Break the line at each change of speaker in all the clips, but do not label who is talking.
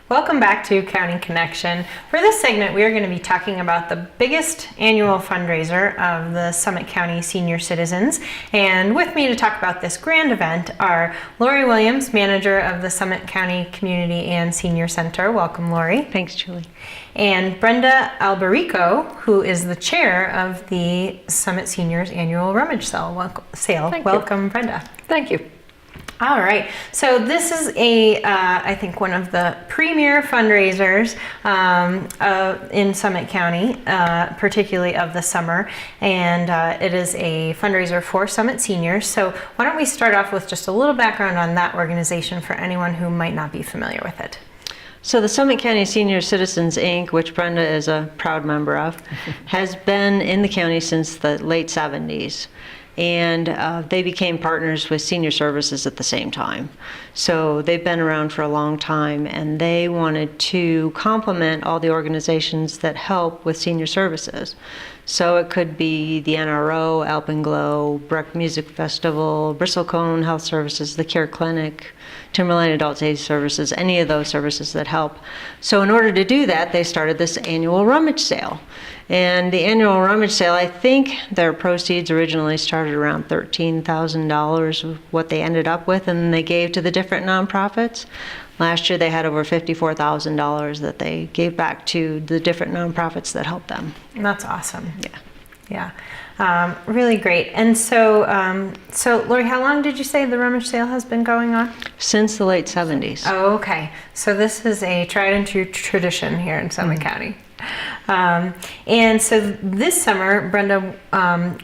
Welcome back to County Connection. For this segment, we are going to be talking about the biggest annual fundraiser of the Summit County senior citizens. And with me to talk about this grand event are Lori Williams, manager of the Summit County Community and Senior Center. Welcome, Lori.
Thanks, Julie.
And Brenda Alberico, who is the chair of the Summit Seniors Annual Rummage Sale. Welcome, Brenda.
Thank you.
All right, so this is I think one of the premier fundraisers in Summit County, particularly of the summer, and it is a fundraiser for Summit seniors. So why don't we start off with just a little background on that organization for anyone who might not be familiar with it.
So the Summit County Senior Citizens, Inc., which Brenda is a proud member of, has been in the county since the late 70s. And they became partners with senior services at the same time. So they've been around for a long time, and they wanted to complement all the organizations that help with senior services. So it could be the NRO, Alpenglow, Breck Music Festival, Bristlecone Health Services, the Care Clinic, Timberline Adult Age Services, any of those services that help. So in order to do that, they started this annual rummage sale. And the annual rummage sale, I think their proceeds originally started around $13,000, what they ended up with, and they gave to the different nonprofits. Last year they had over $54,000 that they gave back to the different nonprofits that helped them.
That's awesome.
Yeah.
Really great. And so, so Lori, how long did you say the rummage sale has been going on?
Since the late 70s.
Oh, okay. So this is a tried and true tradition here in Summit County. And so this summer, Brenda,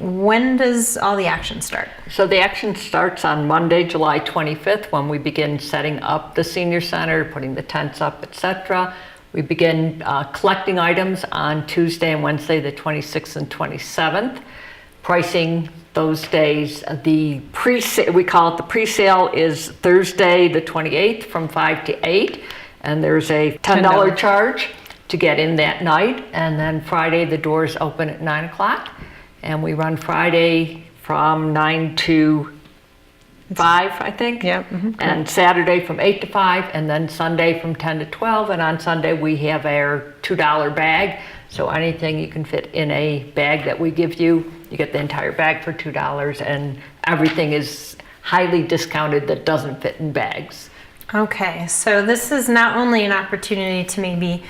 when does all the action start?
So the action starts on Monday, July 25th, when we begin setting up the senior center, putting the tents up, etc. We begin collecting items on Tuesday and Wednesday, the 26th and 27th. Pricing those days, we call it the pre-sale, is Thursday the 28th from 5 to 8, and there's a $10 charge to get in that night. And then Friday the doors open at 9 o'clock, and we run Friday from 9 to 5, I think.
Yeah.
And Saturday from 8 to 5, and then Sunday from 10 to 12. And on Sunday we have our $2 bag. So anything you can fit in a bag that we give you, you get the entire bag for $2, and everything is highly discounted that doesn't fit in bags.
Okay, so this is not only an opportunity to maybe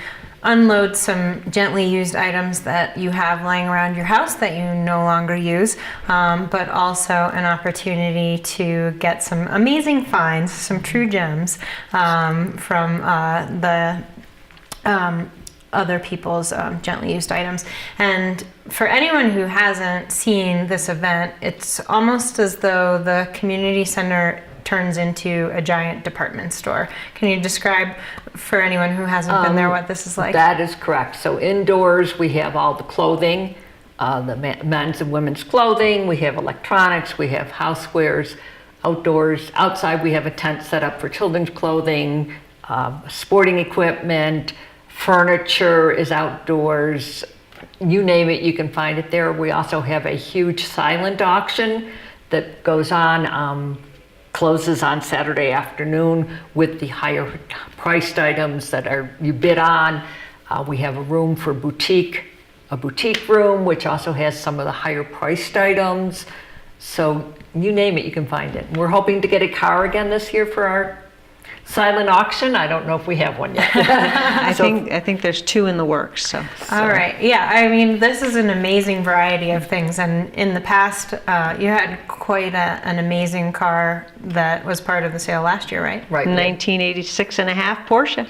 unload some gently used items that you have lying around your house that you no longer use, but also an opportunity to get some amazing finds, some true gems from the other people's gently used items. And for anyone who hasn't seen this event, it's almost as though the community center turns into a giant department store. Can you describe for anyone who hasn't been there what this is like?
That is correct. So indoors we have all the clothing, the men's and women's clothing, we have electronics, we have housewares. Outside we have a tent set up for children's clothing, sporting equipment, furniture is outdoors. You name it, you can find it there. We also have a huge silent auction that goes on, closes on Saturday afternoon with the higher priced items that you bid on. We have a room for a boutique room, which also has some of the higher priced items. So you name it, you can find it. We're hoping to get a car again this year for our silent auction. I don't know if we have one yet.
I think there's 2 in the works. So.
All right. Yeah, I mean, this is an amazing variety of things. And in the past, you had quite an amazing car that was part of the sale last year, right?
Right.
1986 and a half Porsche.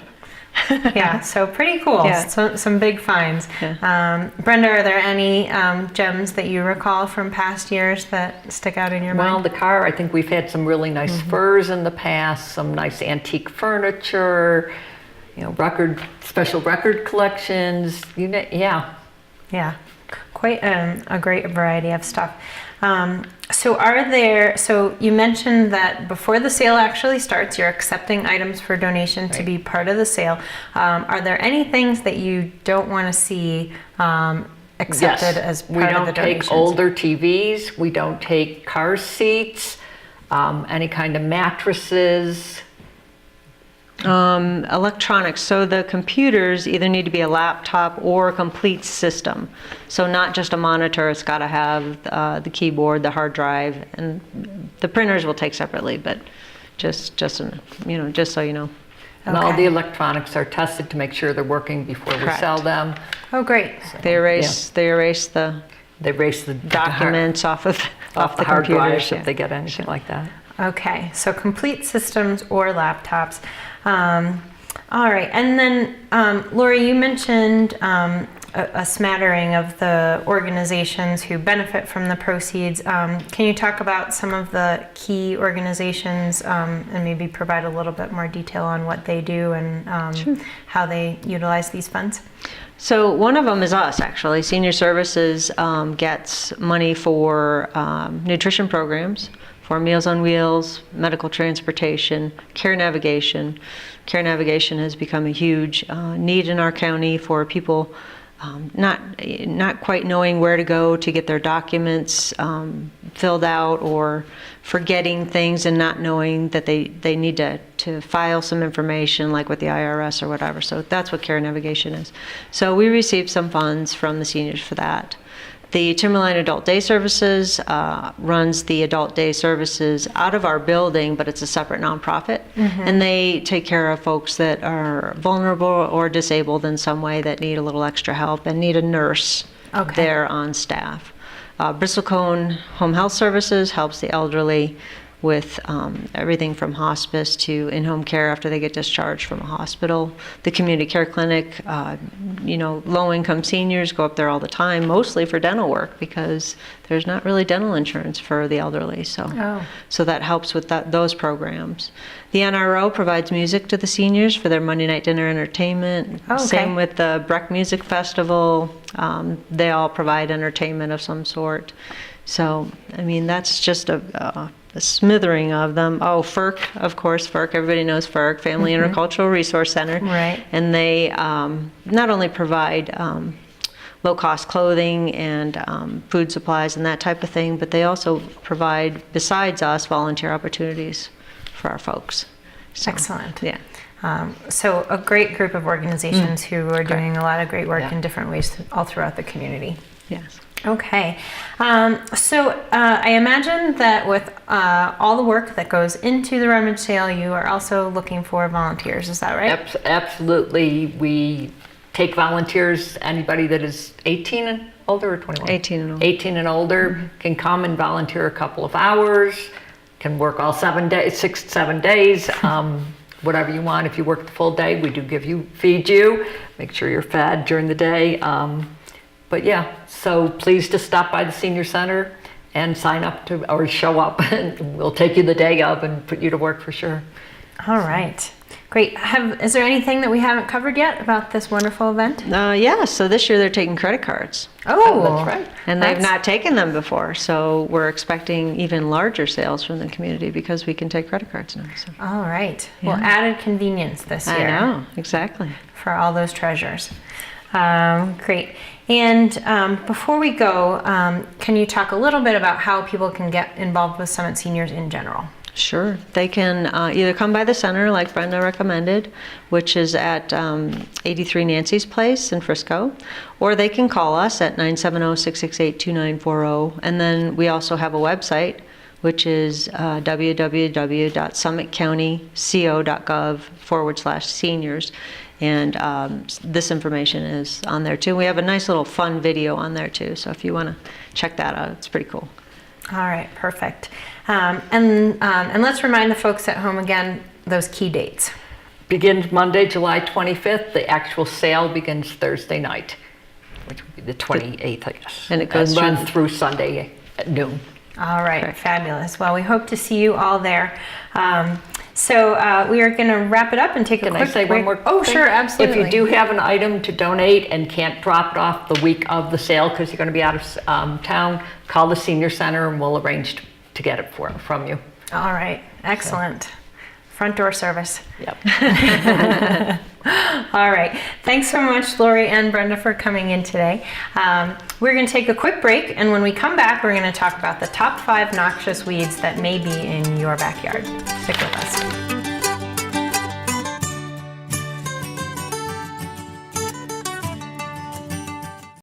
Yeah, so pretty cool.
Yeah.
So, some big finds.
Yeah.
Brenda, are there any gems that you recall from past years that stick out in your mind?
Well, the car, I think we've had some really nice furs in the past, some nice antique furniture, special record collections. Yeah.
Yeah, quite a great variety of stuff. So you mentioned that before the sale actually starts, you're accepting items for donation to be part of the sale. Are there any things that you don't want to see accepted as part of the donations?
We don't take older TVs, we don't take car seats, any kind of mattresses,
Electronics. So the computers either need to be a laptop or a complete system. So not just a monitor. It's got to have the keyboard, the hard drive, and the printers will take separately. But just so you know.
And all
Okay.
the electronics are tested to make sure they're working before we
Correct.
sell them.
Oh, great.
They erase the
They erase the
documents off the
hard
computers.
drives
Yeah.
if they get anything like that.
Okay, so complete systems or laptops. All right, and then Lori, you mentioned a smattering of the organizations who benefit from the proceeds. Can you talk about some of the key organizations and maybe provide a little bit more detail on what they do and
Sure.
how they utilize these funds?
So one of them is us, actually. Senior Services gets money for nutrition programs, for Meals on Wheels, medical transportation, care navigation. Care navigation has become a huge need in our county for people not quite knowing where to go to get their documents filled out, or forgetting things and not knowing that they need to file some information like with the IRS or whatever. So that's what care navigation is. So we received some funds from the seniors for that. The Timberline Adult Day Services runs the adult day services out of our building, but it's a separate nonprofit. And they take care of folks that are vulnerable or disabled in some way that need a little extra help and need a nurse there on staff. Bristlecone Home Health Services helps the elderly with everything from hospice to in-home care after they get discharged from a hospital. The community care clinic, low-income seniors go up there all the time, mostly for dental work because there's not really dental insurance for the elderly. So that helps with those programs. The NRO provides music to the seniors for their Monday night dinner entertainment. Same with the Breck Music Festival. They all provide entertainment of some sort. So, I mean, that's just a smattering of them. Oh, FERC, of course, FERC, everybody knows FERC, Family Intercultural Resource Center.
Right.
And they not only provide low-cost clothing and food supplies and that type of thing, but they also provide, besides us, volunteer opportunities for our folks. So,
Excellent.
Yeah.
So a great group of organizations who are doing a lot of great work
Yeah.
in different ways all throughout the community.
Yes.
Okay, so I imagine that with all the work that goes into the rummage sale, you are also looking for volunteers. Is that right?
Absolutely. We take volunteers. Anybody that is 18 and older or 21?
18 and older.
18 and older can come and volunteer a couple of hours, can work all 7 days, 6-7 days, whatever you want. If you work the full day, we do feed you, make sure you're fed during the day. But yeah, so please just stop by the senior center and sign up or show up, and we'll take you the day of and put you to work for sure.
All right, great. Is there anything that we haven't covered yet about this wonderful event?
Yeah, so this year they're taking credit cards.
Oh,
that's right.
And they've not taken them before, so we're expecting even larger sales from the community because we can take credit cards now. So.
All right. Well, added convenience this year.
I know, exactly.
For all those treasures. Great. And before we go, can you talk a little bit about how people can get involved with Summit Seniors in general?
Sure. They can either come by the center, like Brenda recommended, which is at 83 Nancy's Place in Frisco, or they can call us at 970-668-2940. And then we also have a website, which is www.summitcountyco.gov/seniors. And this information is on there too. We have a nice little fun video on there too. So if you want to check that out, it's pretty cool.
All right, perfect. And let's remind the folks at home again those key dates.
Begins Monday, July 25th. The actual sale begins Thursday night, which would be the 28th, I guess.
And it goes
runs through Sunday at noon.
All right,
Correct.
Fabulous. Well, we hope to see you all there. So we are going to wrap it up and take a
Can
quick
I say
break.
one more
Oh,
thing?
sure, absolutely.
If you do have an item to donate and can't drop it off the week of the sale because you're going to be out of town, call the senior center and we'll arrange to get it from you.
All right, excellent. Front door service.
Yep.
All right. Thanks so much, Lori and Brenda, for coming in today. We're going to take a quick break, and when we come back, we're going to talk about the top 5 noxious weeds that may be in your backyard. Stick with us.